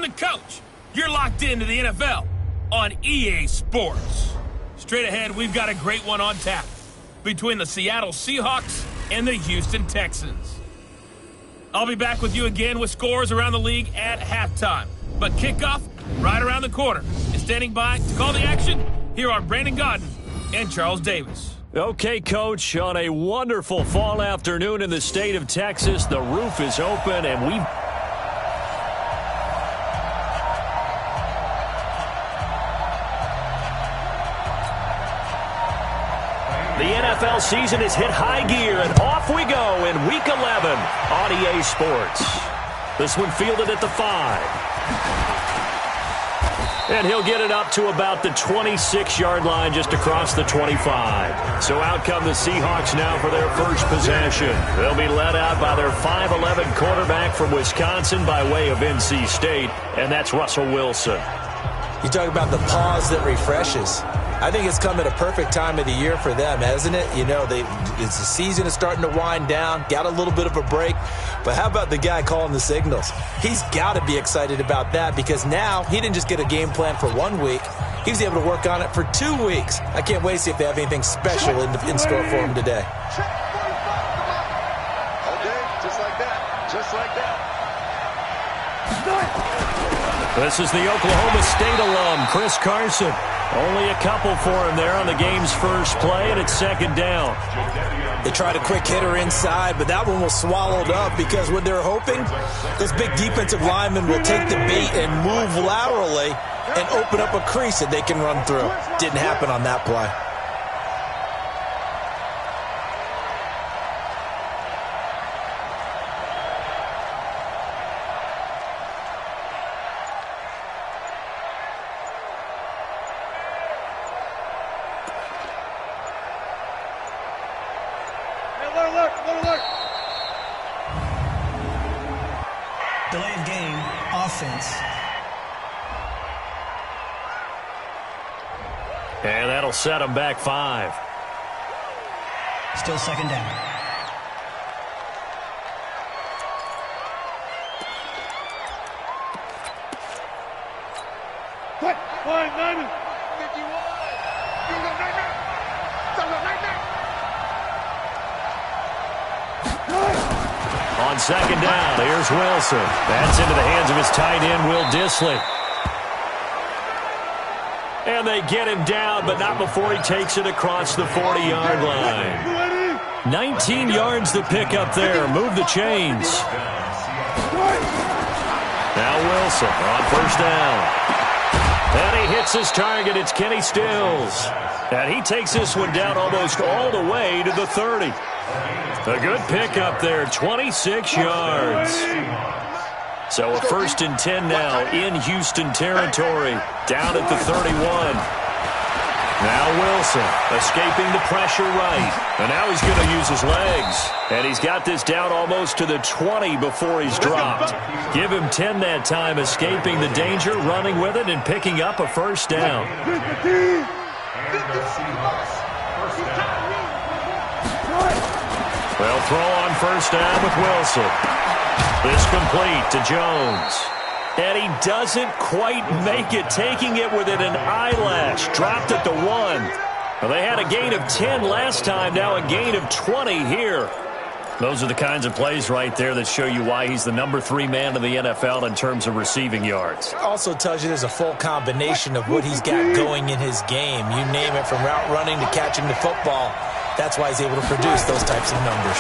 I'm the coach. You're locked into the NFL on EA Sports. Straight ahead, we've got a great one on tap between the Seattle Seahawks and the Houston Texans. I'll be back with you again with scores around the league at halftime. But kickoff right around the corner. And standing by to call the action, here are Brandon Godden and Charles Davis. Okay, Coach, on a wonderful fall afternoon in the state of Texas, the roof is open and we... The NFL season has hit high gear, and off we go in Week 11 on EA Sports. This one fielded at the 5. And he'll get it up to about the 26-yard line just across the 25. So out come the Seahawks now for their first possession. They'll be led out by their 5'11 quarterback from Wisconsin by way of NC State, and that's Russell Wilson. You talk about the pause that refreshes. I think it's come at a perfect time of the year for them, hasn't it? You know, the season is starting to wind down, got a little bit of a break. But how about the guy calling the signals? He's got to be excited about that because now he didn't just get a game plan for 1 week. He was able to work on it for 2 weeks. I can't wait to see if they have anything special in store for him today. Okay, just like that. Just like that. This is the Oklahoma State alum, Chris Carson. Only a couple for him there on the game's first play, and it's second down. They tried a quick hitter inside, but that one was swallowed up because what they're hoping, those big defensive linemen will take the bait and move laterally and open up a crease that they can run through. Didn't happen on that play. Delay of game, offense. And that'll set them back 5. Still second down. What? 190. 51. On second down, here's Wilson. That's into the hands of his tight end, Will Dissly. And they get him down, but not before he takes it across the 40-yard line. 19 yards to pick up there. Move the chains. Now Wilson on first down. And he hits his target. It's Kenny Stills. And he takes this one down almost all the way to the 30. A good pickup there, 26 yards. So a 1st and 10 now in Houston territory, down at the 31. Now Wilson escaping the pressure right. And now he's going to use his legs. And he's got this down almost to the 20 before he's dropped. Give him 10 that time, escaping the danger, running with it, and picking up a first down. They'll throw on first down with Wilson. This complete to Jones. And he doesn't quite make it, taking it within an eyelash. Dropped at the 1. Well, they had a gain of 10 last time, now a gain of 20 here. Those are the kinds of plays right there that show you why he's the number 3 man in the NFL in terms of receiving yards. Also tells you there's a full combination of what he's got going in his game. You name it, from route running to catching the football. That's why he's able to produce those types of numbers.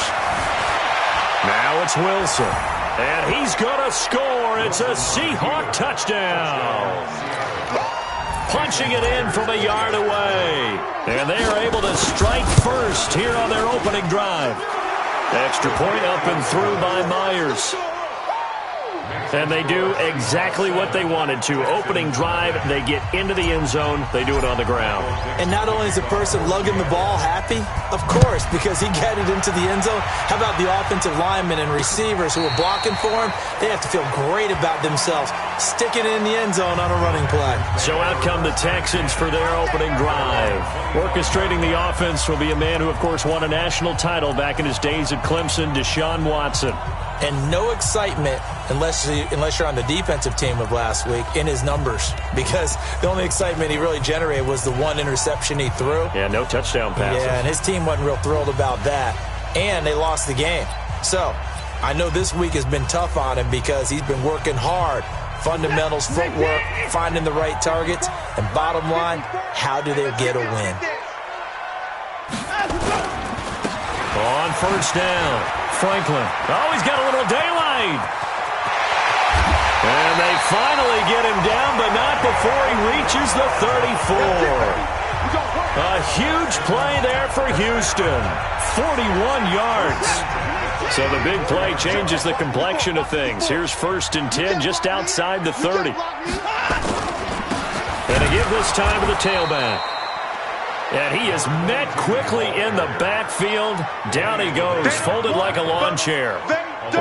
Now it's Wilson. And he's going to score. It's a Seahawk touchdown. Punching it in from a yard away. And they are able to strike first here on their opening drive. Extra point up and through by Myers. And they do exactly what they wanted to. Opening drive, they get into the end zone. They do it on the ground. And not only is the person lugging the ball happy, of course, because he got it into the end zone. How about the offensive linemen and receivers who are blocking for him? They have to feel great about themselves, sticking it in the end zone on a running play. So out come the Texans for their opening drive. Orchestrating the offense will be a man who, of course, won a national title back in his days at Clemson, Deshaun Watson. And no excitement unless you're on the defensive team of last week in his numbers, because the only excitement he really generated was the one interception he threw. Yeah, no touchdown passes. Yeah, and his team wasn't real thrilled about that. And they lost the game. So I know this week has been tough on him because he's been working hard. Fundamentals, footwork, finding the right targets. And bottom line, how do they get a win? On first down, Franklin. Oh, he's got a little daylight. And they finally get him down, but not before he reaches the 34. A huge play there for Houston. 41 yards. So the big play changes the complexion of things. Here's 1st and 10 just outside the 30. And to give this time to the tailback. And he is met quickly in the backfield. Down he goes, folded like a lawn chair.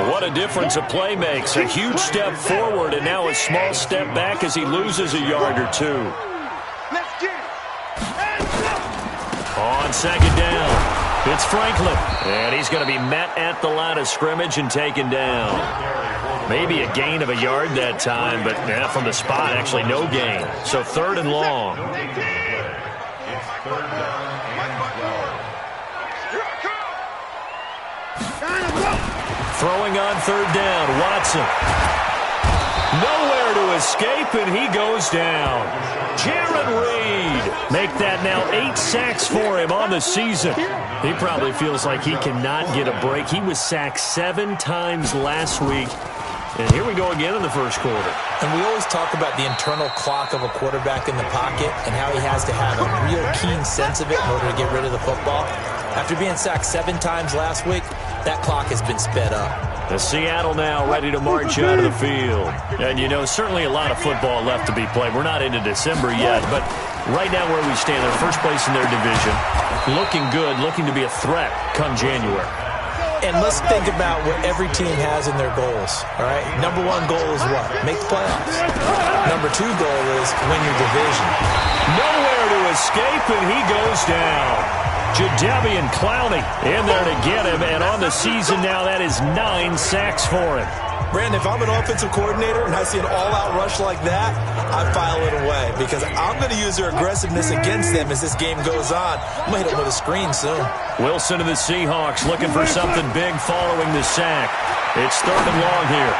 What a difference a play makes. A huge step forward and now a small step back as he loses a yard or two. On second down, it's Franklin. And he's going to be met at the line of scrimmage and taken down. Maybe a gain of a yard that time, but from the spot, actually no gain. So 3rd and long. Throwing on 3rd down, Watson. Nowhere to escape, and he goes down. Jared Reed. Make that now 8 sacks for him on the season. He probably feels like he cannot get a break. He was sacked 7 times last week. And here we go again in the first quarter. And we always talk about the internal clock of a quarterback in the pocket and how he has to have a real keen sense of it in order to get rid of the football. After being sacked 7 times last week, that clock has been sped up. The Seattle now ready to march out of the field. And, certainly a lot of football left to be played. We're not into December yet, but right now where we stand, they're first place in their division. Looking good, looking to be a threat come January. And let's think about what every team has in their goals, all right? Number 1 goal is what? Make the playoffs. Number 2 goal is win your division. Nowhere to escape, and he goes down. Jadeveon Clowney in there to get him, and on the season now, that is 9 sacks for him. Brandon, if I'm an offensive coordinator and I see an all-out rush like that, I file it away because I'm going to use their aggressiveness against them as this game goes on. I'm going to hit them with a screen soon. Wilson of the Seahawks looking for something big following the sack. It's 3rd and long here.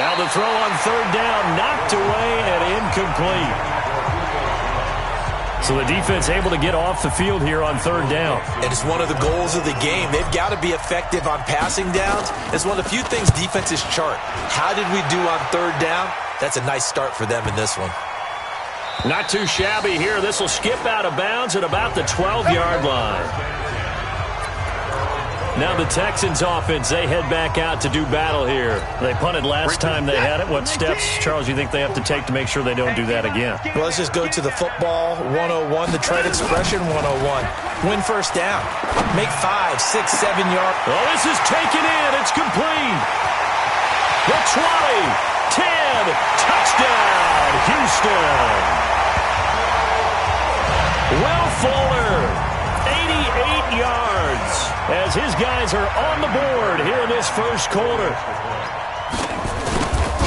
Now the throw on 3rd down, knocked away and incomplete. So the defense able to get off the field here on 3rd down. And it's one of the goals of the game. They've got to be effective on passing downs. It's one of the few things defenses chart. How did we do on 3rd down? That's a nice start for them in this one. Not too shabby here. This will skip out of bounds at about the 12-yard line. Now the Texans offense, they head back out to do battle here. They punted last time they had it. What steps, Charles, you think they have to take to make sure they don't do that again? Well, let's just go to the football 101, the trade expression 101. Win first down. Make 5, 6, 7 yards. Oh, this is taken in. It's complete. The 20, 10, touchdown, Houston. Will Fuller, 88 yards. As his guys are on the board here in this first quarter.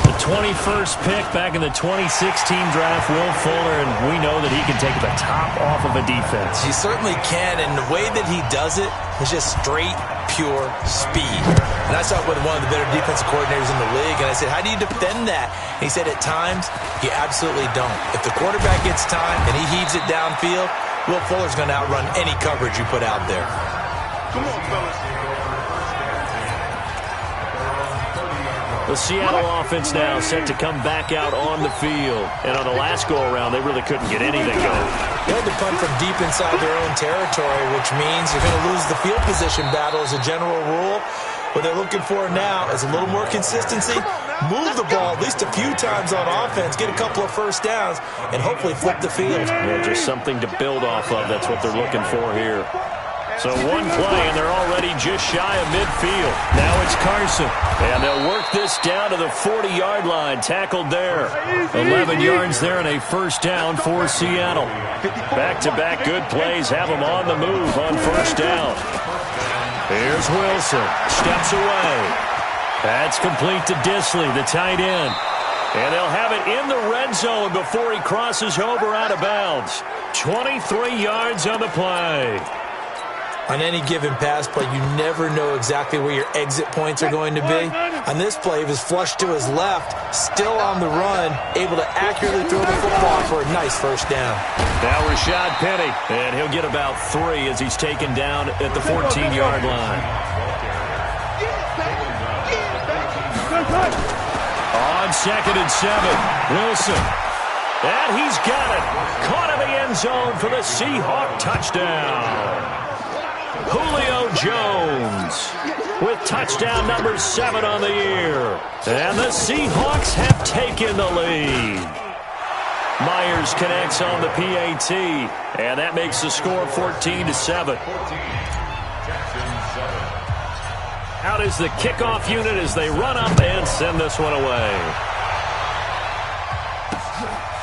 The 21st pick back in the 2016 draft, Will Fuller, and we know that he can take the top off of a defense. He certainly can, and the way that he does it is just straight, pure speed. And I saw it with one of the better defensive coordinators in the league, and I said, how do you defend that? And he said, at times, you absolutely don't. If the quarterback gets time and he heaves it downfield, Will Fuller's going to outrun any coverage you put out there. Come on, fellas. The Seattle offense now set to come back out on the field. And on the last go-around, they really couldn't get anything going. They had to punt from deep inside their own territory, which means you're going to lose the field position battle as a general rule. What they're looking for now is a little more consistency. Move the ball at least a few times on offense, get a couple of first downs, and hopefully flip the field. Yeah, just something to build off of. That's what they're looking for here. So one play, and they're already just shy of midfield. Now it's Carson. And they'll work this down to the 40-yard line. Tackled there. 11 yards there and a first down for Seattle. Back-to-back good plays have them on the move on first down. Here's Wilson. Steps away. That's complete to Disley, the tight end. And they'll have it in the red zone before he crosses over out of bounds. 23 yards on the play. On any given pass play, you never know exactly where your exit points are going to be. On this play, he was flushed to his left, still on the run, able to accurately throw the football for a nice first down. Now Rashad Penny, and he'll get about 3 as he's taken down at the 14-yard line. On 2nd and 7, Wilson. And he's got it. Caught in the end zone for the Seahawk touchdown. Julio Jones with touchdown number 7 on the year. And the Seahawks have taken the lead. Myers connects on the PAT, and that makes the score 14-7. Out is the kickoff unit as they run up and send this one away.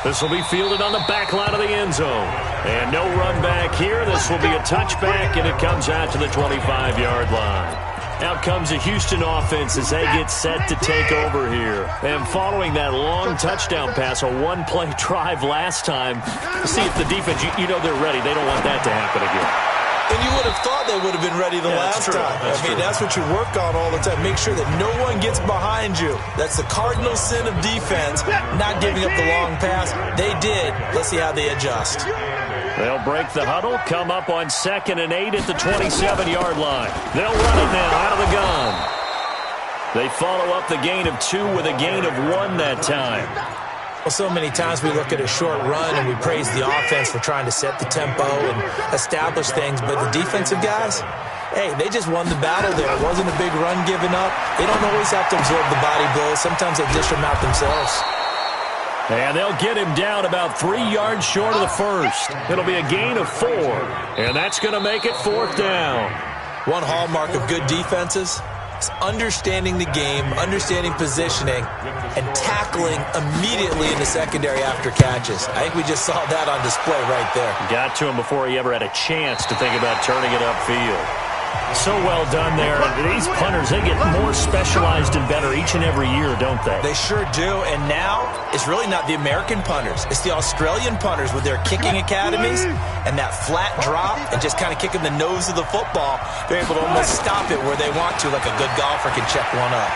This will be fielded on the back line of the end zone. And no run back here. This will be a touchback, and it comes out to the 25-yard line. Out comes the Houston offense as they get set to take over here. And following that long touchdown pass, a one-play drive last time, see if the defense, you know they're ready. They don't want that to happen again. And you would have thought they would have been ready the last time. That's what you work on all the time. Make sure that no one gets behind you. That's the cardinal sin of defense, not giving up the long pass. They did. Let's see how they adjust. They'll break the huddle, come up on 2nd and 8 at the 27-yard line. They'll run it now out of the gun. They follow up the gain of 2 with a gain of 1 that time. Well, so many times we look at a short run and we praise the offense for trying to set the tempo and establish things, but the defensive guys, hey, they just won the battle there. It wasn't a big run given up. They don't always have to absorb the body blows. Sometimes they dish them out themselves. And they'll get him down about 3 yards short of the first. It'll be a gain of 4, and that's going to make it 4th down. One hallmark of good defenses is understanding the game, understanding positioning, and tackling immediately in the secondary after catches. I think we just saw that on display right there. Got to him before he ever had a chance to think about turning it upfield. So well done there. These punters, they get more specialized and better each and every year, don't they? They sure do. And now, it's really not the American punters. It's the Australian punters with their kicking academies and that flat drop and just kind of kicking the nose of the football. They're able to almost stop it where they want to, like a good golfer can check one up.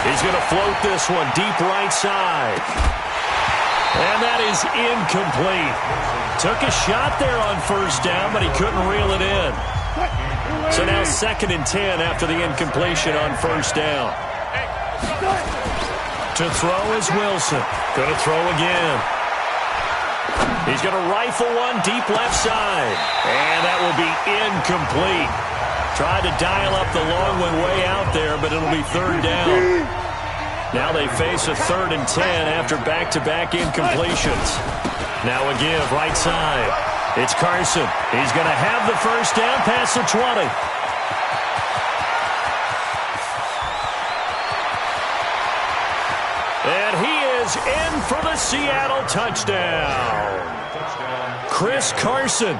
He's going to float this one deep right side. And that is incomplete. Took a shot there on first down, but he couldn't reel it in. So now 2nd and 10 after the incompletion on first down. To throw is Wilson. Going to throw again. He's going to rifle one deep left side. And that will be incomplete. Tried to dial up the long one way out there, but it'll be 3rd down. Now they face a 3rd and 10 after back-to-back incompletions. Now a give right side. It's Carson. He's going to have the first down past the 20. And he is in for the Seattle touchdown. Chris Carson,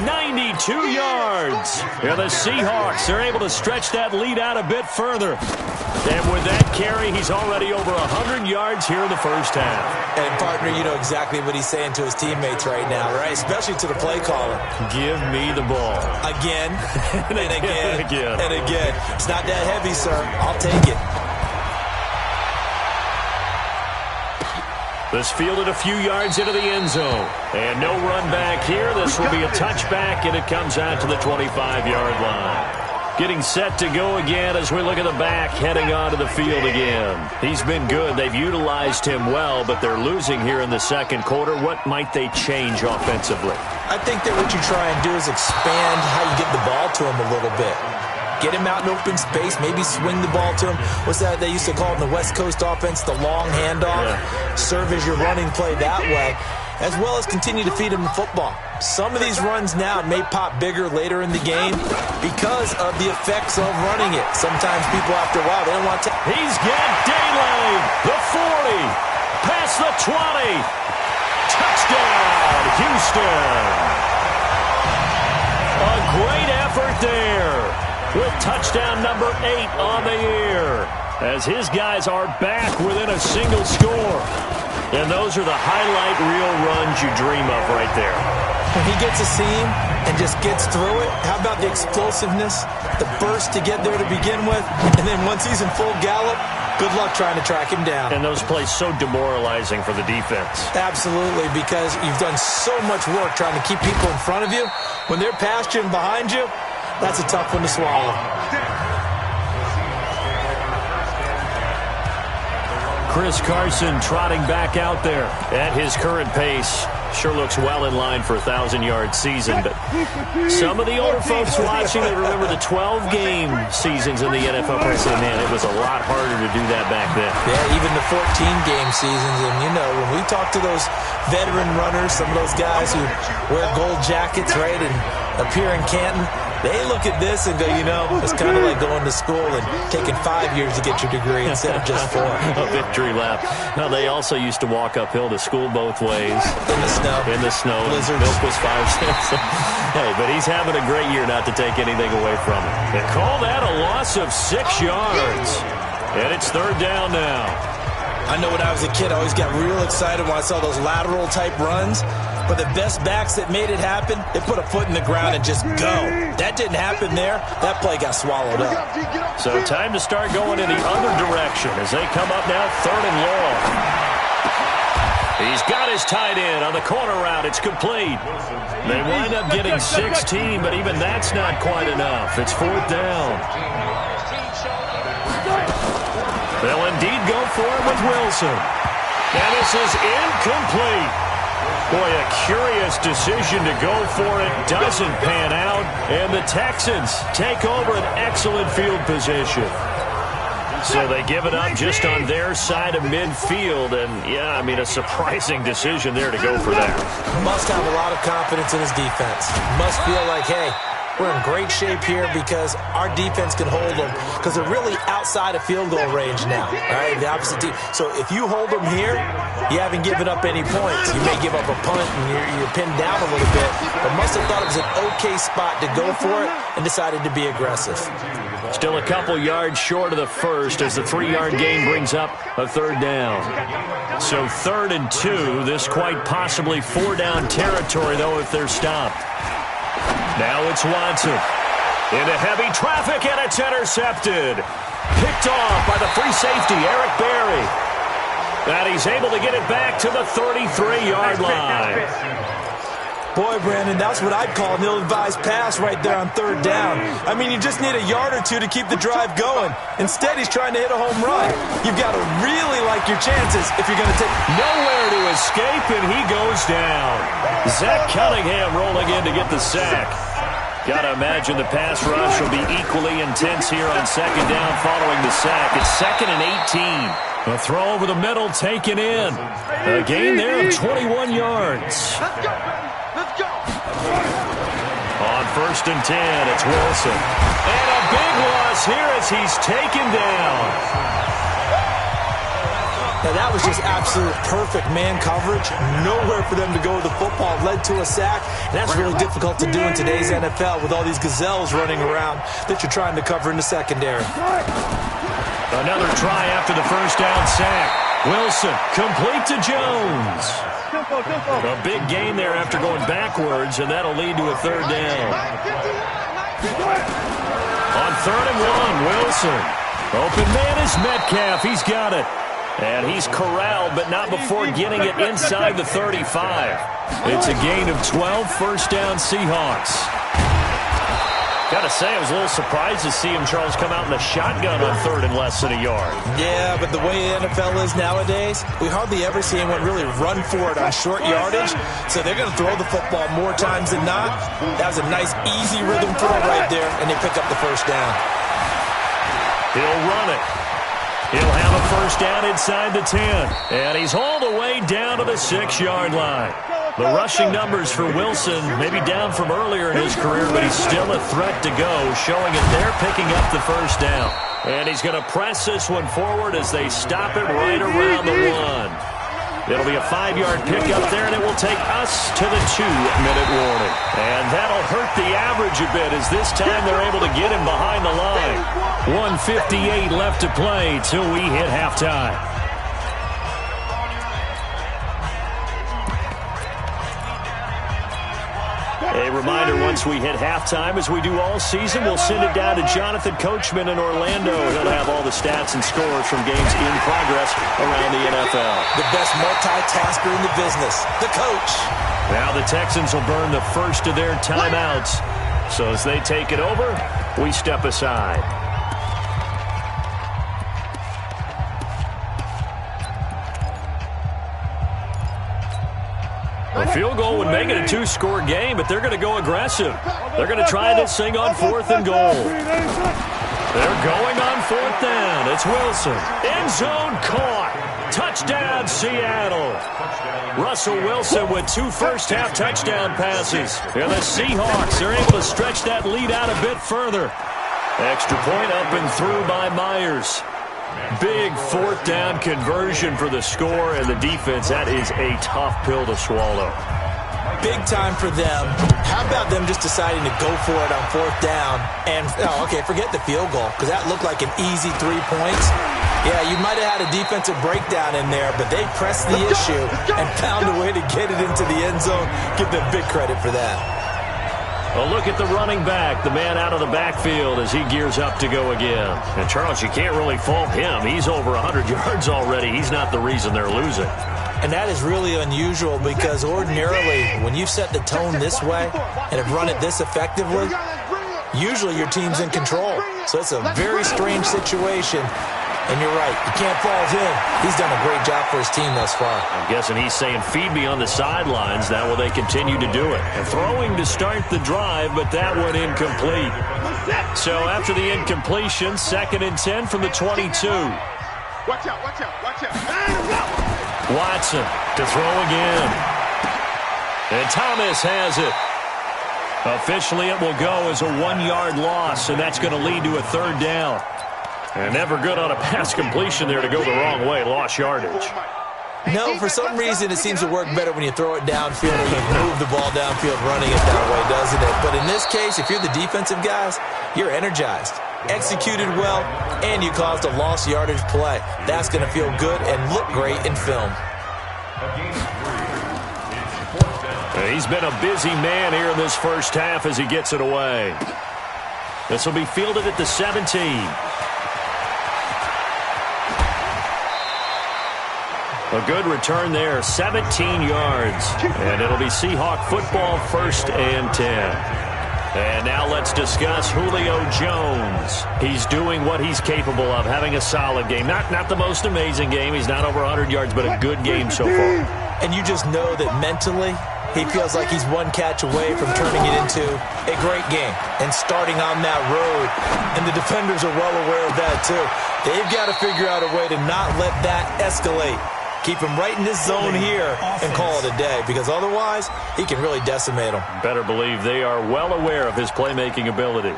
92 yards. And the Seahawks are able to stretch that lead out a bit further. And with that carry, he's already over 100 yards here in the first half. And, partner, you know exactly what he's saying to his teammates right now, right? Especially to the play caller. Give me the ball. Again, and again, and again. And again. It's not that heavy, sir. I'll take it. This fielded a few yards into the end zone. And no run back here. This will be a touchback, and it comes out to the 25-yard line. Getting set to go again as we look at the back, heading onto the field again. He's been good. They've utilized him well, but they're losing here in the second quarter. What might they change offensively? I think that what you try and do is expand how you get the ball to him a little bit. Get him out in open space, maybe swing the ball to him. What's that they used to call it in the West Coast offense, the long handoff? Yeah. Serve as your running play that way, as well as continue to feed him the football. Some of these runs now may pop bigger later in the game because of the effects of running it. Sometimes people, after a while, they don't want to. He's got daylight. The 40. Past the 20. Touchdown, Houston. A great effort there with touchdown number 8 on the year, as his guys are back within a single score. And those are the highlight reel runs you dream of right there. When he gets a seam and just gets through it, how about the explosiveness, the burst to get there to begin with, and then once he's in full gallop, good luck trying to track him down. And those plays so demoralizing for the defense. Absolutely, because you've done so much work trying to keep people in front of you. When they're past you and behind you, that's a tough one to swallow. Chris Carson trotting back out there at his current pace. Sure looks well in line for a 1,000-yard season, but some of the older folks watching that remember the 12-game seasons in the NFL say, man, it was a lot harder to do that back then. Yeah, even the 14-game seasons. And, you know, when we talk to those veteran runners, some of those guys who wear gold jackets, right, and appear in Canton, they look at this and go, you know, it's kind of like going to school and taking 5 years to get your degree instead of just 4. A victory lap. Now, they also used to walk uphill to school both ways. In the snow. In the snow. Blizzards. Milk was 5 cents. Hey, but he's having a great year, not to take anything away from him. They call that a loss of 6 yards. And it's 3rd down now. I know when I was a kid, I always got real excited when I saw those lateral-type runs. But the best backs that made it happen, they put a foot in the ground and just go. That didn't happen there. That play got swallowed up. So time to start going in the other direction as they come up now 3rd and long. He's got his tight end on the corner route. It's complete. They wind up getting 16, but even that's not quite enough. It's 4th down. They'll indeed go for it with Wilson. And this is incomplete. Boy, a curious decision to go for it. Doesn't pan out. And the Texans take over an excellent field position. So they give it up just on their side of midfield. And, yeah, I mean, a surprising decision there to go for that. Must have a lot of confidence in his defense. Must feel like, hey, we're in great shape here because our defense can hold them because they're really outside of field goal range now, right? The opposite team. So if you hold them here, you haven't given up any points. You may give up a punt and you're pinned down a little bit, but must have thought it was an okay spot to go for it and decided to be aggressive. Still a couple yards short of the first as the 3-yard gain brings up a 3rd down. So 3rd and 2, this quite possibly 4-down territory, though, if they're stopped. Now it's Watson. Into heavy traffic, and it's intercepted. Picked off by the free safety, Eric Berry. And he's able to get it back to the 33-yard line. Boy, Brandon, that's what I'd call an ill-advised pass right there on 3rd down. I mean, you just need a yard or two to keep the drive going. Instead, he's trying to hit a home run. You've got to really like your chances if you're going to take... Nowhere to escape, and he goes down. Zach Cunningham rolling in to get the sack. Got to imagine the pass rush will be equally intense here on 2nd down following the sack. It's 2nd and 18. A throw over the middle taken in. A gain there of 21 yards. Let's go. On 1st and 10, it's Wilson. And a big loss here as he's taken down. Now, that was just absolute perfect man coverage. Nowhere for them to go with the football. Led to a sack. And that's really difficult to do in today's NFL with all these gazelles running around that you're trying to cover in the secondary. Another try after the 1st down sack. Wilson complete to Jones. A big gain there after going backwards, and that'll lead to a 3rd down. On 3rd and 1, Wilson. Open man is Metcalf. He's got it. And he's corralled, but not before getting it inside the 35. It's a gain of 12, 1st down Seahawks. Got to say, I was a little surprised to see him, Charles, come out in the shotgun on 3rd and less than a yard. Yeah, but the way the NFL is nowadays, we hardly ever see anyone really run for it on short yardage. So they're going to throw the football more times than not. That was a nice, easy rhythm throw right there, and they pick up the 1st down. He'll run it. He'll have a 1st down inside the 10. And he's all the way down to the 6-yard line. The rushing numbers for Wilson may be down from earlier in his career, but he's still a threat to go, showing it there, picking up the 1st down. And he's going to press this one forward as they stop it right around the 1. It'll be a 5-yard pickup there, and it will take us to the 2-minute warning. And that'll hurt the average a bit, as this time they're able to get him behind the line. 1:58 left to play till we hit halftime. A reminder, once we hit halftime, as we do all season, we'll send it down to Jonathan Coachman in Orlando. He'll have all the stats and scores from games in progress around the NFL. The best multitasker in the business, the coach. Now the Texans will burn the first of their timeouts. So as they take it over, we step aside. A field goal would make it a 2-score game, but they're going to go aggressive. They're going to try this thing on 4th and goal. They're going on 4th down. It's Wilson. End zone caught. Touchdown, Seattle. Russell Wilson with 2 first-half touchdown passes. And the Seahawks are able to stretch that lead out a bit further. Extra point up and through by Myers. Big 4th down conversion for the score, and the defense, that is a tough pill to swallow. Big time for them. How about them just deciding to go for it on 4th down? And, forget the field goal, because that looked like an easy 3 points. Yeah, you might have had a defensive breakdown in there, but they pressed the issue and found a way to get it into the end zone. Give them big credit for that. A look at the running back, the man out of the backfield as he gears up to go again. And, Charles, you can't really fault him. He's over 100 yards already. He's not the reason they're losing. And that is really unusual, because ordinarily when you set the tone this way and have run it this effectively, usually your team's in control. So it's a very strange situation. And you're right, you can't fault him. He's done a great job for his team thus far. I'm guessing he's saying, feed me on the sidelines. That will they continue to do it. And throwing to start the drive, but that one incomplete. So after the incompletion, 2nd and 10 from the 22. Watch out, watch out, watch out. Watson to throw again. And Thomas has it. Officially, it will go as a 1-yard loss, and that's going to lead to a 3rd down. And never good on a pass completion there to go the wrong way. Lost yardage. No, for some reason it seems to work better when you throw it downfield or you move the ball downfield running it that way, doesn't it? But in this case, if you're the defensive guys, you're energized, executed well, and you caused a lost yardage play. That's going to feel good and look great in film. He's been a busy man here in this first half as he gets it away. This will be fielded at the 17. A good return there, 17 yards. And it'll be Seahawk football, 1st and 10. And now let's discuss Julio Jones. He's doing what he's capable of, having a solid game. Not the most amazing game. He's not over 100 yards, but a good game so far. And you just know that mentally, he feels like he's one catch away from turning it into a great game and starting on that road. And the defenders are well aware of that, too. They've got to figure out a way to not let that escalate. Keep him right in this zone here and call it a day, because otherwise he can really decimate him. Better believe they are well aware of his playmaking ability.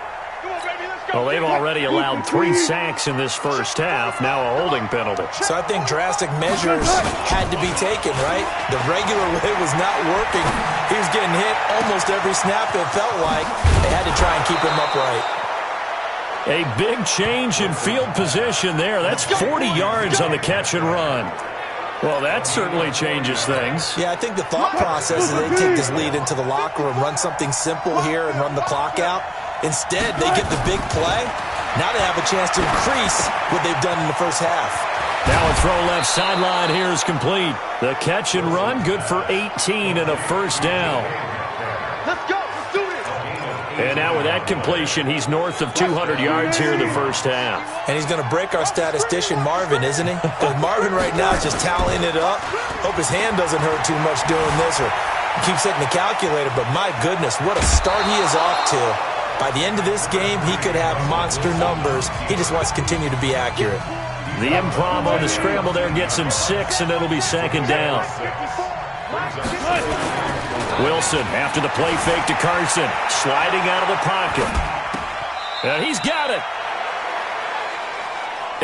Well, they've already allowed 3 sacks in this first half, now a holding penalty. So I think drastic measures had to be taken, right? The regular way was not working. He was getting hit almost every snap, it felt like. They had to try and keep him upright. A big change in field position there. That's 40 yards on the catch and run. Well, that certainly changes things. Yeah, I think the thought process is they take this lead into the locker room, run something simple here and run the clock out. Instead, they get the big play. Now they have a chance to increase what they've done in the first half. Now a throw left sideline here is complete. The catch and run, good for 18 and a 1st down. Let's go. Let's do it. And now with that completion, he's north of 200 yards here in the first half. And he's going to break our statistician, Marvin, isn't he? Because Marvin right now is just tallying it up. Hope his hand doesn't hurt too much doing this or keeps hitting the calculator. But my goodness, what a start he is off to. By the end of this game, he could have monster numbers. He just wants to continue to be accurate. The improv on the scramble there gets him 6, and it'll be 2nd down. Wilson after the play fake to Carson, sliding out of the pocket. And he's got it.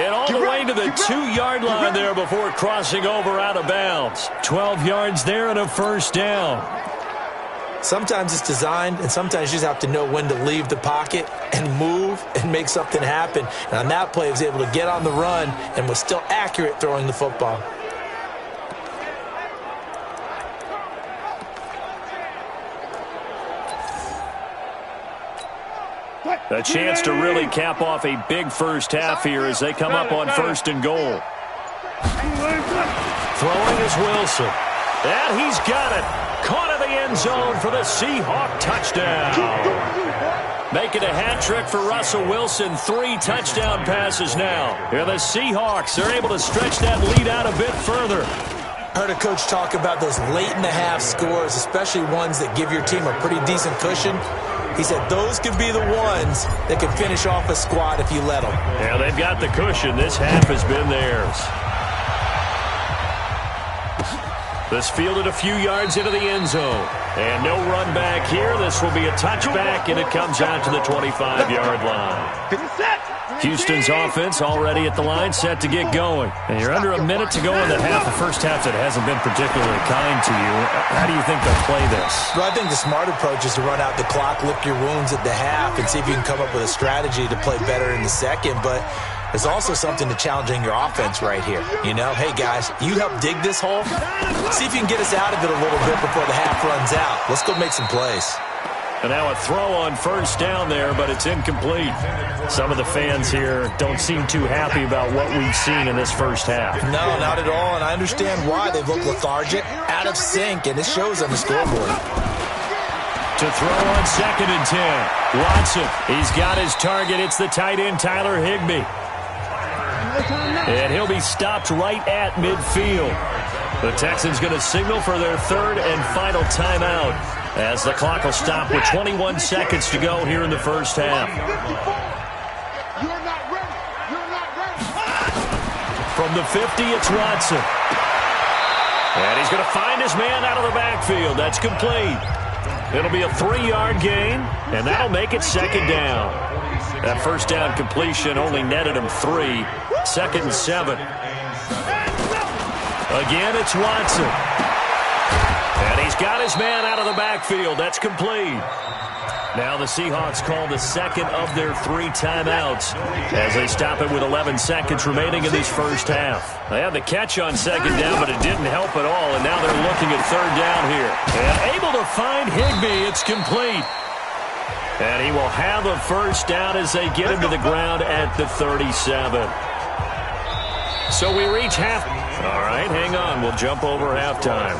And all the way to the 2-yard line there before crossing over out of bounds. 12 yards there and a first down. Sometimes it's designed, and sometimes you just have to know when to leave the pocket and move and make something happen. And on that play, he was able to get on the run and was still accurate throwing the football. A chance to really cap off a big first half here as they come up on 1st and goal. Throwing is Wilson. And he's got it. Caught in the end zone for the Seahawk touchdown. Making a hat trick for Russell Wilson. 3 touchdown passes now. Here the Seahawks are able to stretch that lead out a bit further. Heard a coach talk about those late-in-the-half scores, especially ones that give your team a pretty decent cushion. He said those could be the ones that could finish off a squad if you let them. Yeah, they've got the cushion. This half has been theirs. This fielded a few yards into the end zone. And no run back here. This will be a touchback, and it comes out to the 25-yard line. Houston's offense already at the line, set to get going. And you're under a minute to go in the half. The first half that hasn't been particularly kind to you. How do you think they'll play this? Well, I think the smart approach is to run out the clock, lick your wounds at the half, and see if you can come up with a strategy to play better in the second. But there's also something to challenging your offense right here. You know, hey, guys, you help dig this hole. See if you can get us out of it a little bit before the half runs out. Let's go make some plays. And now a throw on 1st down there, but it's incomplete. Some of the fans here don't seem too happy about what we've seen in this first half. No, not at all, and I understand why. They look lethargic, out of sync, and it shows on the scoreboard. To throw on 2nd and 10. Watson, he's got his target. It's the tight end, Tyler Higbee. And he'll be stopped right at midfield. The Texans going to signal for their 3rd and final timeout as the clock will stop with 21 seconds to go here in the first half. From the 50, it's Watson. And he's going to find his man out of the backfield. That's complete. It'll be a 3-yard gain, and that'll make it 2nd down. That first down completion only netted him 3. 2nd and 7. Again, it's Watson. And he's got his man out of the backfield. That's complete. Now the Seahawks call the 2nd of their 3 timeouts as they stop it with 11 seconds remaining in this first half. They had the catch on 2nd down, but it didn't help at all, and now they're looking at 3rd down here. And able to find Higbee. It's complete. And he will have a first down as they get him to the ground at the 37. So we reach half. All right, hang on. We'll jump over halftime.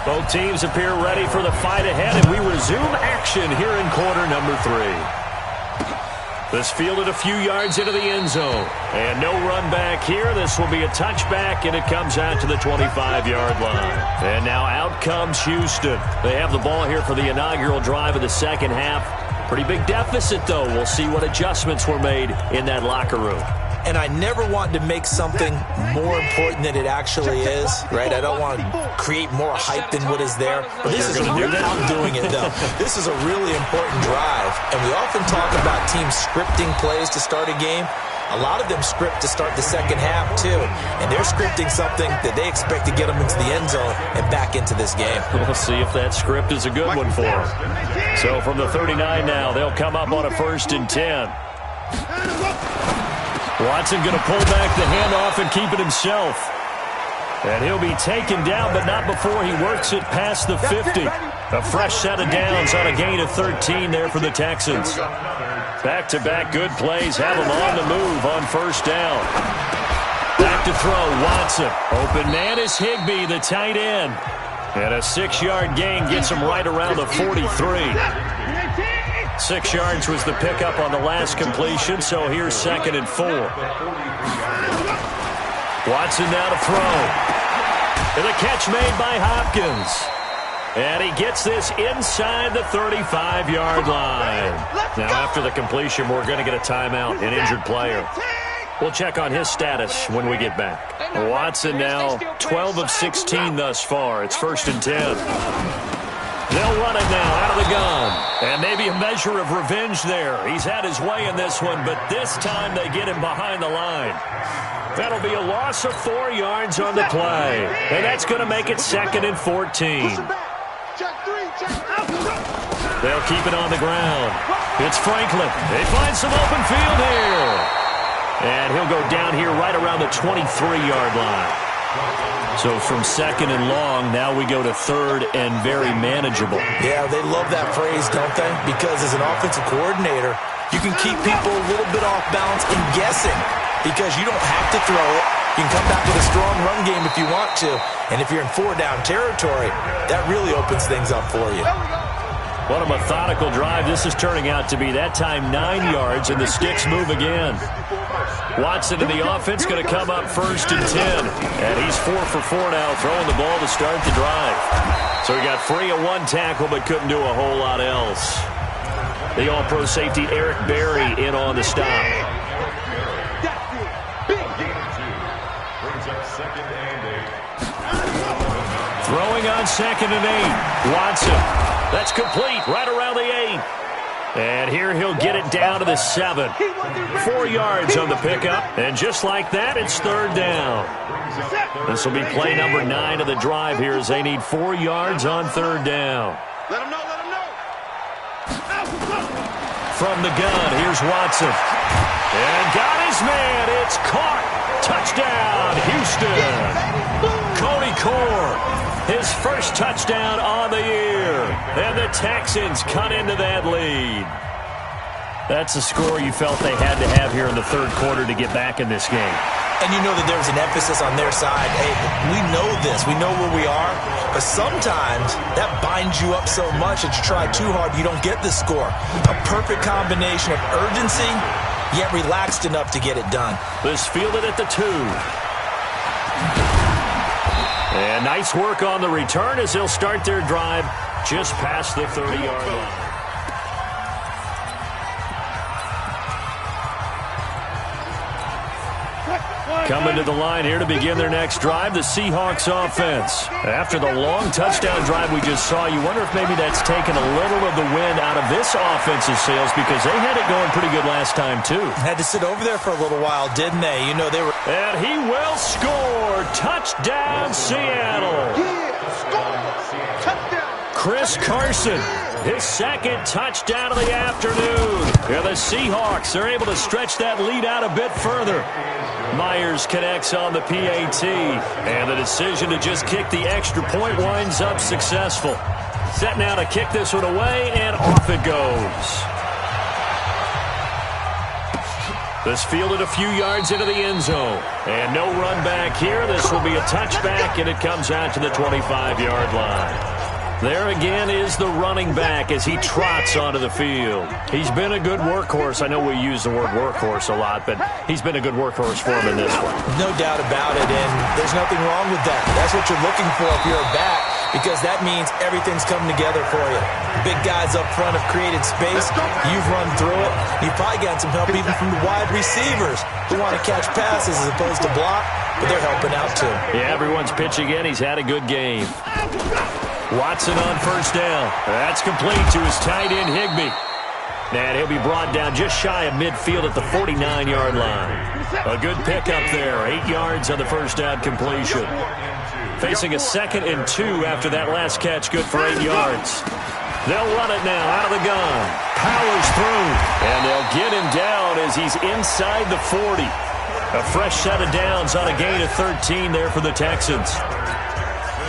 Both teams appear ready for the fight ahead, and we resume action here in quarter number 3. This fielded a few yards into the end zone. And no run back here. This will be a touchback, and it comes out to the 25-yard line. And now out comes Houston. They have the ball here for the inaugural drive of the second half. Pretty big deficit, though. We'll see what adjustments were made in that locker room. And I never want to make something more important than it actually is, right? I don't want to create more hype than what is there. But this is I'm doing it, though. This is a really important drive. And we often talk about teams scripting plays to start a game. A lot of them script to start the second half, too. And they're scripting something that they expect to get them into the end zone and back into this game. We'll see if that script is a good one for them. So from the 39 now, they'll come up on a 1st and 10. Watson going to pull back the handoff and keep it himself. And he'll be taken down, but not before he works it past the 50. A fresh set of downs on a gain of 13 there for the Texans. Back-to-back good plays have him on the move on 1st down. Back to throw, Watson. Open man is Higbee, the tight end. And a 6-yard gain gets him right around the 43. 6 yards was the pickup on the last completion, so here's 2nd and 4. Watson now to throw. And a catch made by Hopkins. And he gets this inside the 35-yard line. Now, after the completion, we're going to get a timeout, an injured player. We'll check on his status when we get back. Watson now 12 of 16 thus far. It's 1st and 10. They'll run it now out of the gun. And maybe a measure of revenge there. He's had his way in this one, but this time they get him behind the line. That'll be a loss of 4 yards on the play. And that's going to make it 2nd and 14. They'll keep it on the ground. It's Franklin. They find some open field here. And he'll go down here right around the 23-yard line. So from 2nd and long, now we go to 3rd and very manageable. Yeah, they love that phrase, don't they? Because as an offensive coordinator, you can keep people a little bit off balance and guessing because you don't have to throw it. You can come back with a strong run game if you want to. And if you're in 4-down territory, that really opens things up for you. What a methodical drive this is turning out to be. That time 9 yards, and the sticks move again. Watson in the offense going to come up 1st and 10. And he's 4 for 4 now, throwing the ball to start the drive. So he got free of 1 tackle, but couldn't do a whole lot else. The all-pro safety Eric Berry in on the stop. Throwing on 2nd and 8. Watson. That's complete right around the 8. And here he'll get it down to the 7. 4 yards on the pickup. And just like that, it's 3rd down. This will be play number 9 of the drive here as they need 4 yards on 3rd down. Let him know, let him know. From the gun, here's Watson. And got his man. It's caught. Touchdown, Houston. Cody Core. His first touchdown on the year. And the Texans cut into that lead. That's a score you felt they had to have here in the 3rd quarter to get back in this game. And you know that there was an emphasis on their side. Hey, we know this. We know where we are. But sometimes that binds you up so much that you try too hard, you don't get the score. A perfect combination of urgency, yet relaxed enough to get it done. This fielded at the 2. And nice work on the return as they'll start their drive just past the 30-yard line. Coming to the line here to begin their next drive, the Seahawks offense. After the long touchdown drive we just saw, you wonder if maybe that's taken a little of the wind out of this offense's sails because they had it going pretty good last time, too. Had to sit over there for a little while, didn't they? You know, they were... And he will score. Touchdown, Seattle. Chris Carson, his 2nd touchdown of the afternoon. And the Seahawks are able to stretch that lead out a bit further. Myers connects on the PAT. And the decision to just kick the extra point winds up successful. Set now to kick this one away, and off it goes. This fielded a few yards into the end zone. And no run back here. This will be a touchback, and it comes out to the 25-yard line. There again is the running back as he trots onto the field. He's been a good workhorse. I know we use the word workhorse a lot, but he's been a good workhorse for him in this one. No doubt about it, and there's nothing wrong with that. That's what you're looking for if you're a back, because that means everything's coming together for you. Big guys up front have created space. You've run through it. You've probably gotten some help even from the wide receivers who want to catch passes as opposed to block, but they're helping out too. Yeah, everyone's pitching in. He's had a good game. Watson on 1st down. That's complete to his tight end, Higbee. And he'll be brought down just shy of midfield at the 49-yard line. A good pickup there. 8 yards on the 1st down completion. Facing a 2nd and 2 after that last catch, good for 8 yards. They'll run it now out of the gun. Powers through. And they'll get him down as he's inside the 40. A fresh set of downs on a gain of 13 there for the Texans.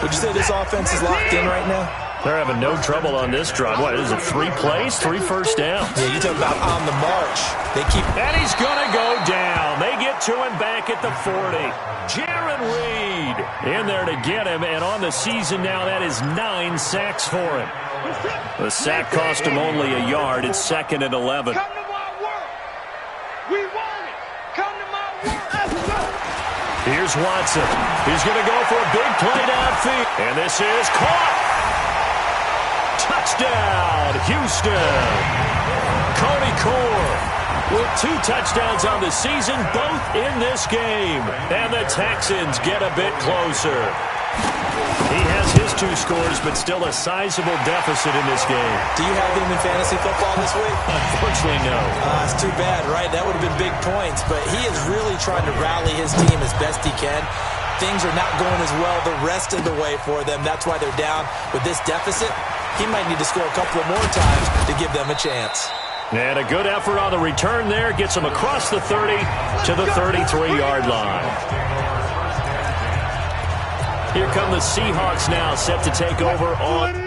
Would you say this offense is locked in right now? They're having no trouble on this drive. What is it, 3 plays, 3 first downs? Yeah, you talk about on the march. They keep... And he's going to go down. They get to him back at the 40. Jaron Reed in there to get him, and on the season now, that is 9 sacks for him. The sack cost him only a yard. It's 2nd and 11. Come to my work. We want it. Come to my work. Let's go. Here's Watson. He's going to go for a big play downfield. And this is caught. Touchdown, Houston. Cody Core with 2 touchdowns on the season, both in this game. And the Texans get a bit closer. He has his 2 scores, but still a sizable deficit in this game. Do you have him in fantasy football this week? Unfortunately, no. It's too bad, right? That would have been big points, but he is really trying to rally his team as best he can. Things are not going as well the rest of the way for them. That's why they're down with this deficit. He might need to score a couple of more times to give them a chance. And a good effort on the return there gets him across the 30 to the 33-yard line. Here come the Seahawks now, set to take over on...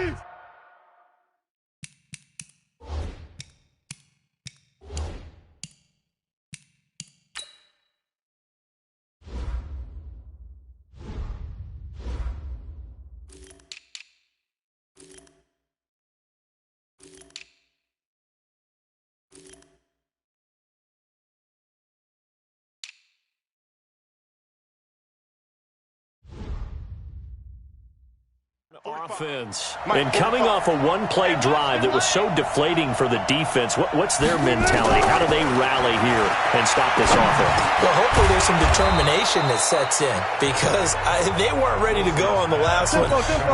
offense. And coming off a one-play drive that was so deflating for the defense, what's their mentality? How do they rally here and stop this offense? Well, hopefully there's some determination that sets in because they weren't ready to go on the last one.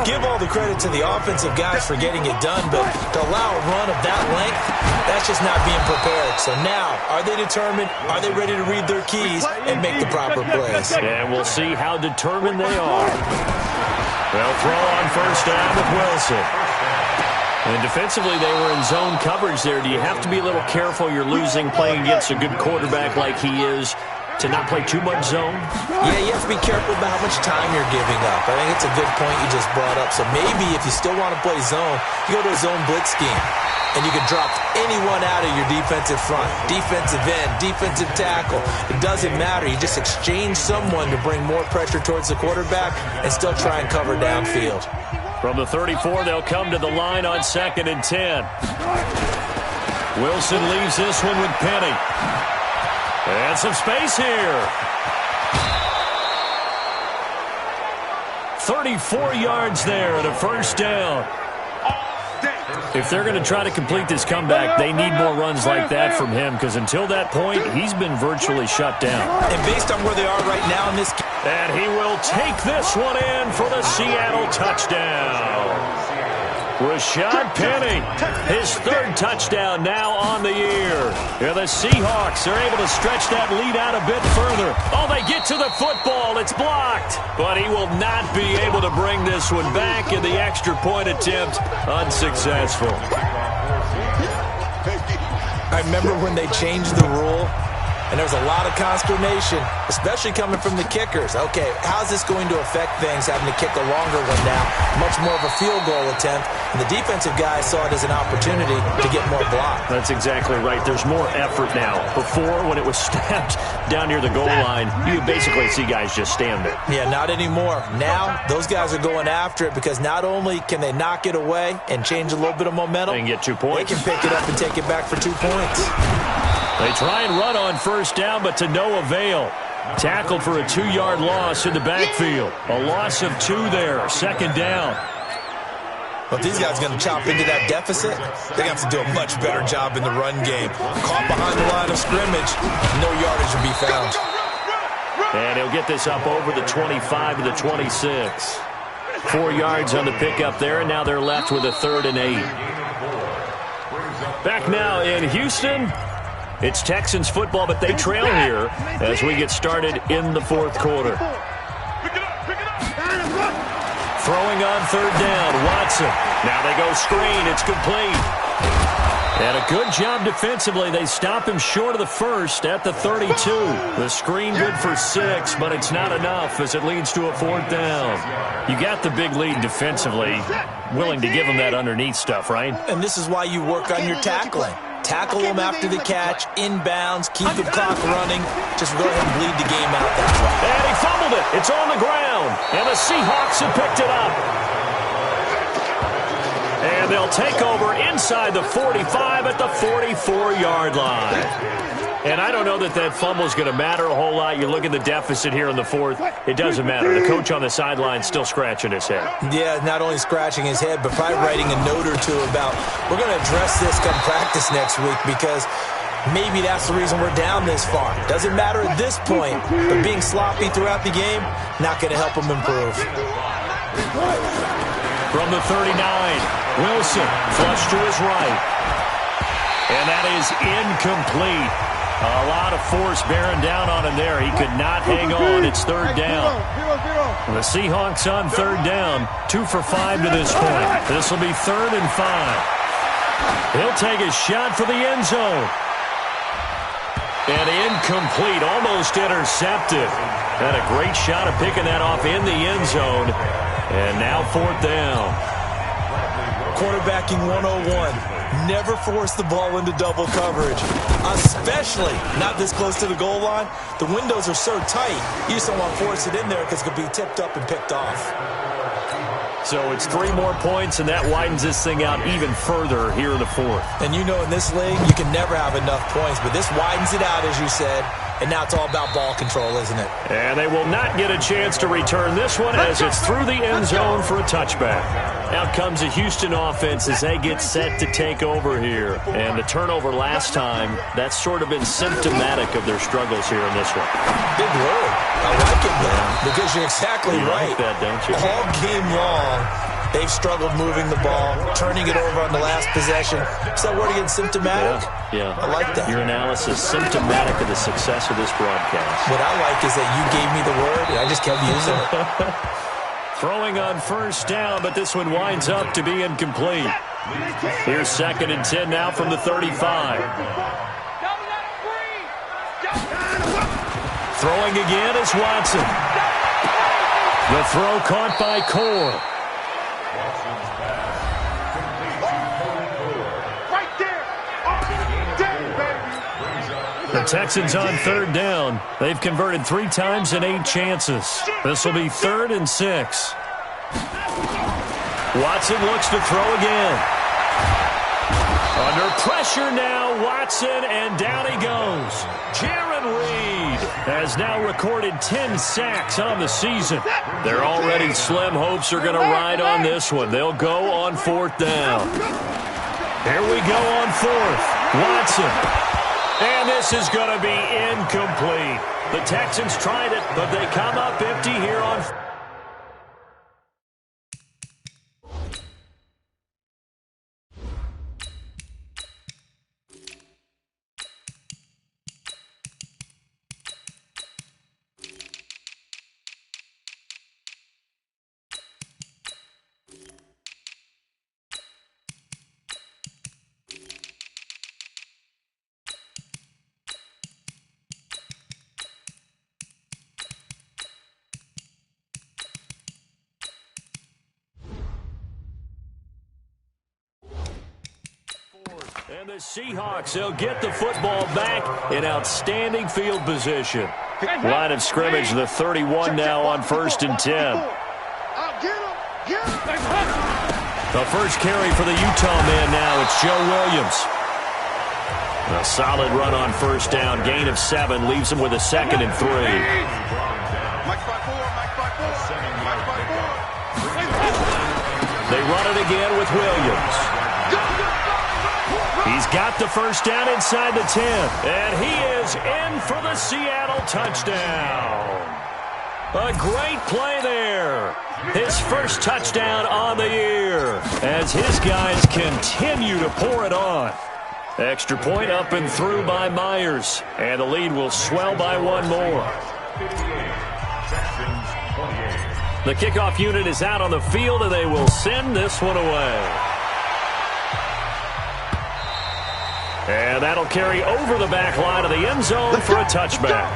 Give all the credit to the offensive guys for getting it done, but to allow a run of that length, that's just not being prepared. So now, are they determined? Are they ready to read their keys and make the proper plays? And we'll see how determined they are. They'll throw on first down with Wilson. And defensively, they were in zone coverage there. Do you have to be a little careful? You're losing playing against a good quarterback like he is to not play too much zone? Yeah, you have to be careful about how much time you're giving up. I think it's a good point you just brought up. So maybe if you still want to play zone, you go to a zone blitz scheme. And you can drop anyone out of your defensive front, defensive end, defensive tackle. It doesn't matter. You just exchange someone to bring more pressure towards the quarterback and still try and cover downfield. From the 34, they'll come to the line on 2nd and 10. Wilson leaves this one with Penny. And some space here. 34 yards there and a first down. If they're going to try to complete this comeback, they need more runs like that from him because until that point, he's been virtually shut down. And based on where they are right now in this game. And he will take this one in for the Seattle touchdown. Rashad Penny, his 3rd touchdown now on the year. And the Seahawks are able to stretch that lead out a bit further. Oh, they get to the football. It's blocked. But he will not be able to bring this one back in the extra point attempt. Unsuccessful. I remember when they changed the rule. And there was a lot of consternation, especially coming from the kickers. Okay, how's this going to affect things, having to kick a longer one now? Much more of a field goal attempt. And the defensive guys saw it as an opportunity to get more block. That's exactly right. There's more effort now. Before, when it was snapped down near the goal line, you would basically see guys just stand there. Yeah, not anymore. Now, those guys are going after it because not only can they knock it away and change a little bit of momentum, and get 2 points. They can pick it up and take it back for 2 points. They try and run on first down, but to no avail. Tackled for a 2-yard loss in the backfield. A loss of 2 there, 2nd down. Well, if these guys are going to chop into that deficit, they're going to have to do a much better job in the run game. Caught behind the line of scrimmage, no yardage will be found. And he'll get this up over the 25 to the 26. 4 yards on the pickup there, and now they're left with a 3rd and 8. Back now in Houston. It's Texans football, but they trail here as we get started in the 4th quarter. Throwing on 3rd down, Watson. Now they go screen. It's complete. And a good job defensively. They stop him short of the 1st at the 32. The screen good for 6, but it's not enough as it leads to a 4th down. You got the big lead defensively. Willing to give him that underneath stuff, right? And this is why you work on your tackling. Tackle them after the catch, inbounds, keep the clock running. Just go ahead and bleed the game out that way. And he fumbled it. It's on the ground. And the Seahawks have picked it up. And they'll take over inside the 45 at the 44-yard line. And I don't know that that fumble is going to matter a whole lot. You look at the deficit here in the 4th. It doesn't matter. The coach on the sideline still scratching his head. Yeah, not only scratching his head, but probably writing a note or two about, we're going to address this come practice next week because maybe that's the reason we're down this far. Doesn't matter at this point, but being sloppy throughout the game, not going to help them improve. From the 39, Wilson flush to his right. And that is incomplete. A lot of force bearing down on him there. He could not hang on. It's third down. The Seahawks on third down, 2 for 5 to this point. This will be 3rd and 5. He'll take a shot for the end zone. And incomplete, almost intercepted. Had a great shot of picking that off in the end zone. And now 4th down. Quarterbacking 101. Never force the ball into double coverage, especially not this close to the goal line. The windows are so tight, you just don't want to force it in there because it could be tipped up and picked off. So it's 3 more points, and that widens this thing out even further here in the 4th. And you know in this league, you can never have enough points, but this widens it out, as you said, and now it's all about ball control, isn't it? And they will not get a chance to return this one as it's through the end zone for a touchback. Out comes the Houston offense as they get set to take over here. And the turnover last time, that's sort of been symptomatic of their struggles here in this one. Big word. I like it, though, because you're exactly right. Like that, don't you? All game long, they've struggled moving the ball, turning it over on the last possession. Is that word again, symptomatic? Yeah. I like that. Your analysis, symptomatic of the success of this broadcast. What I like is that you gave me the word, and I just kept using it. Throwing on first down, but this one winds up to be incomplete. Here's 2nd and 10 now from the 35. Throwing again is Watson. The throw caught by Core. The Texans on 3rd down. They've converted 3 times in 8 chances. This will be 3rd and 6. Watson looks to throw again. Under pressure now, Watson, and down he goes. Jaron Reed has now recorded 10 sacks on the season. Their already slim hopes are going to ride on this one. They'll go on 4th down. Here we go on 4th. Watson. And this is going to be incomplete. The Texans tried it, but they come up empty here on... And the Seahawks, they'll get the football back in outstanding field position. Line of scrimmage, the 31 now on 1st and 10. The first carry for the Utah man now, it's Joe Williams. A solid run on 1st down, gain of 7, leaves him with a 2nd and 3. They run it again with Williams. He's got the first down inside the 10. And he is in for the Seattle touchdown. A great play there. His first touchdown on the year as his guys continue to pour it on. Extra point up and through by Myers. And the lead will swell by 1 more. The kickoff unit is out on the field, and they will send this one away. And that'll carry over the back line of the end zone for a touchback.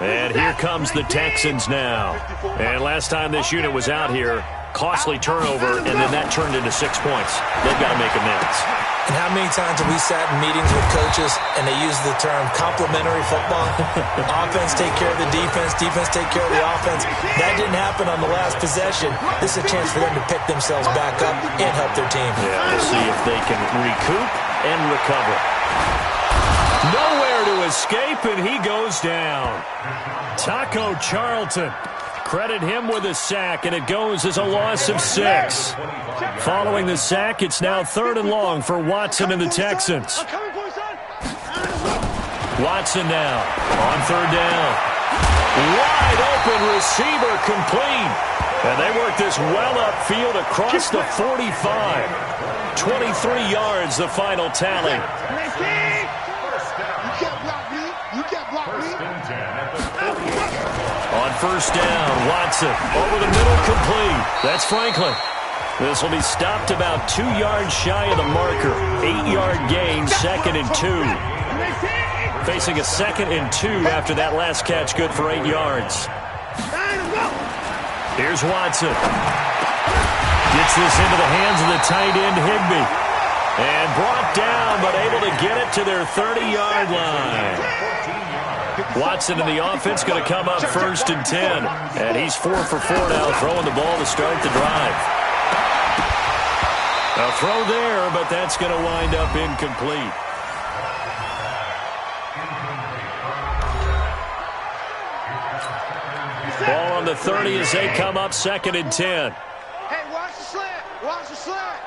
And here comes the Texans now. And last time this unit was out here, costly turnover, and then that turned into 6 points. They've got to make amends. And how many times have we sat in meetings with coaches and they use the term complementary football? Offense take care of the defense, defense take care of the offense. That didn't happen on the last possession. This is a chance for them to pick themselves back up and help their team. Yeah, we'll see if they can recoup and recover. Nowhere to escape, and he goes down. Taco Charlton. Credit him with a sack, and it goes as a loss of 6. Following the sack, it's now 3rd and long for Watson and the Texans. Watson now on 3rd down. Wide open receiver complete. And they work this well upfield across the 45. 23 yards, the final tally. On first down, Watson over the middle, complete. That's Franklin. This will be stopped about 2 yards shy of the marker. 8-yard gain, 2nd and 2. Facing a 2nd and 2 after that last catch, good for 8 yards. Here's Watson. Gets this into the hands of the tight end, Higbee. And brought down, but able to get it to their 30-yard line. Watson in the offense going to come up 1st and 10. And he's 4 for 4 now, throwing the ball to start the drive. A throw there, but that's going to wind up incomplete. Ball on the 30 as they come up 2nd and 10. Hey, watch the slant. Watch the slant.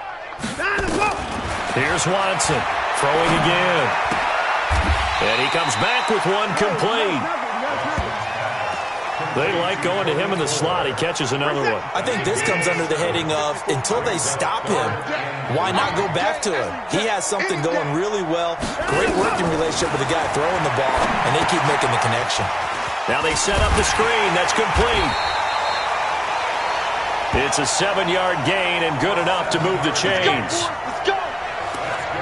Here's Watson throwing again. And he comes back with one complete. They like going to him in the slot. He catches another one. I think this comes under the heading of, until they stop him, why not go back to him? He has something going really well. Great working relationship with the guy throwing the ball, and they keep making the connection. Now they set up the screen. That's complete. It's a 7-yard gain and good enough to move the chains.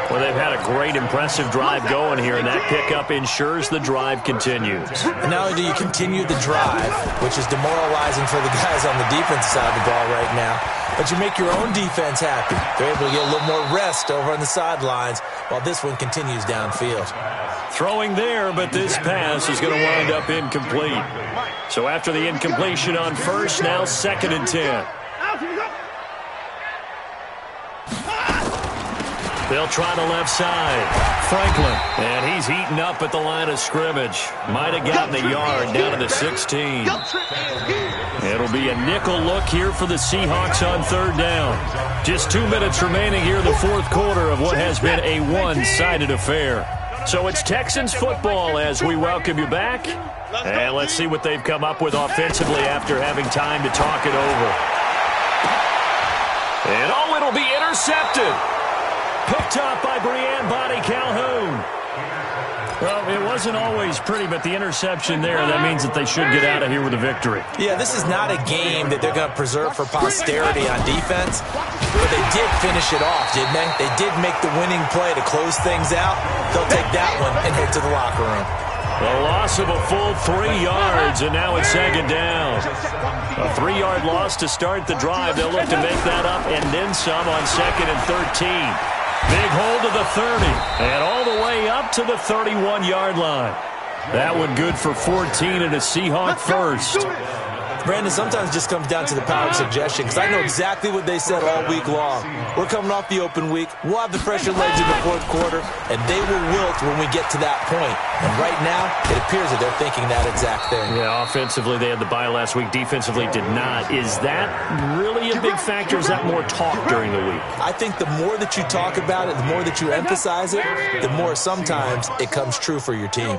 Well, they've had a great, impressive drive going here, and that pickup ensures the drive continues. And not only do you continue the drive, which is demoralizing for the guys on the defensive side of the ball right now, but you make your own defense happy. They're able to get a little more rest over on the sidelines while this one continues downfield. Throwing there, but this pass is going to wind up incomplete. So after the incompletion on first, now 2nd and 10. They'll try the left side. Franklin, and he's heating up at the line of scrimmage. Might have gotten a yard down to the 16. It'll be a nickel look here for the Seahawks on 3rd down. Just 2 minutes remaining here in the 4th quarter of what has been a one-sided affair. So it's Texans football as we welcome you back. And let's see what they've come up with offensively after having time to talk it over. And oh, it'll be intercepted. Picked up by Brianne Bonnie Calhoun. Well, it wasn't always pretty, but the interception there, that means that they should get out of here with a victory. Yeah, this is not a game that they're going to preserve for posterity on defense, but they did finish it off, didn't they? They did make the winning play to close things out. They'll take that one and head to the locker room. The loss of a full 3 yards, and now it's 2nd down. A 3-yard loss to start the drive. They'll look to make that up and then some on 2nd and 13. Big hole to the 30, and all the way up to the 31-yard line. That one good for 14 and a Seahawk first. Brandon, sometimes it just comes down to the power of suggestion, because I know exactly what they said all week long. We're coming off the open week. We'll have the pressure legs in the 4th quarter, and they will wilt when we get to that point. And right now, it appears that they're thinking that exact thing. Yeah, offensively, they had the bye last week. Defensively, did not. Is that really a big factor? Is that more talk during the week? I think the more that you talk about it, the more that you emphasize it, the more sometimes it comes true for your team.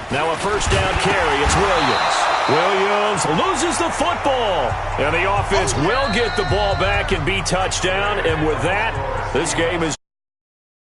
Now a first down carry. It's Williams. Williams loses the football. And the offense will get the ball back and be touchdown. And with that, this game is